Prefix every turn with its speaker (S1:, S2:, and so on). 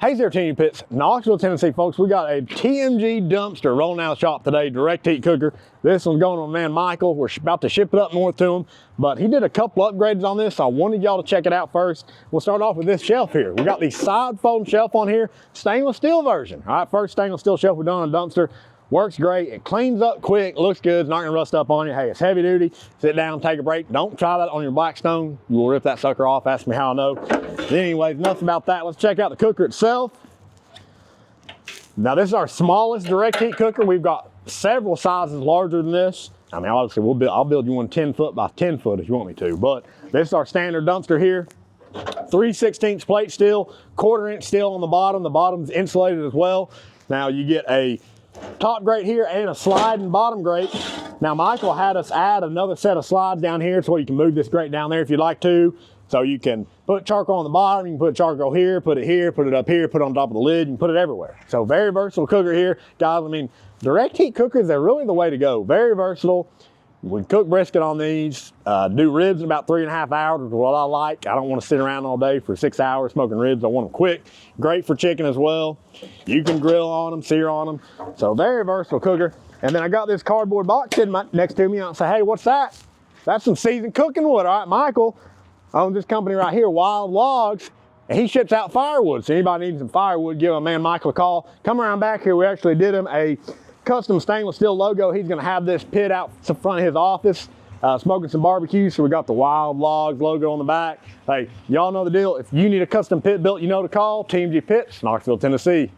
S1: Hey there, Team Pits, Knoxville, Tennessee, folks. We got a TMG dumpster rolling out of the shop today, direct heat cooker. This one's going to my man Michael. We're about to ship it up north to him, but he did a couple upgrades on this, so I wanted y'all to check it out first. We'll start off with this shelf here. We got the side folding shelf on here, stainless steel version. All right, first stainless steel shelf we've done on a dumpster. Works great, it cleans up quick, looks good, it's not gonna rust up on you. Hey, it's heavy duty, sit down, take a break. Don't try that on your Blackstone. You will rip that sucker off, ask me how I know. But anyways, enough about that. Let's check out the cooker itself. Now this is our smallest direct heat cooker. We've got several sizes larger than this. I mean, obviously I'll build you one 10 foot by 10 foot if you want me to, but this is our standard dumpster here. 3/16 plate steel, 1/4 inch steel on the bottom. The bottom's insulated as well. Now you get a top grate here and a sliding bottom grate. Now Michael had us add another set of slides down here so you can move this grate down there if you'd like to. So you can put charcoal on the bottom, you can put charcoal here, put it up here, put it on top of the lid, you can put it everywhere. So very versatile cooker here. Guys, I mean, direct heat cookers are really the way to go. Very versatile. We cook brisket on these, do ribs in about 3.5 hours, is what I like. I don't want to sit around all day for 6 hours smoking ribs. I want them quick. Great for chicken as well. You can grill on them, sear on them. So very versatile cooker. And then I got this cardboard box sitting next to me, and I say, hey, what's that? That's some seasoned cooking wood. All right, Michael owns this company right here, Wild Logs, and he ships out firewood. So anybody needs some firewood, give my man Michael a call. Come around back here, we actually did him a custom stainless steel logo. He's gonna have this pit out in front of his office, smoking some barbecue. So we got the Wild Logs logo on the back. Hey, y'all know the deal. If you need a custom pit built, you know to call. TMG Pits, Knoxville, Tennessee.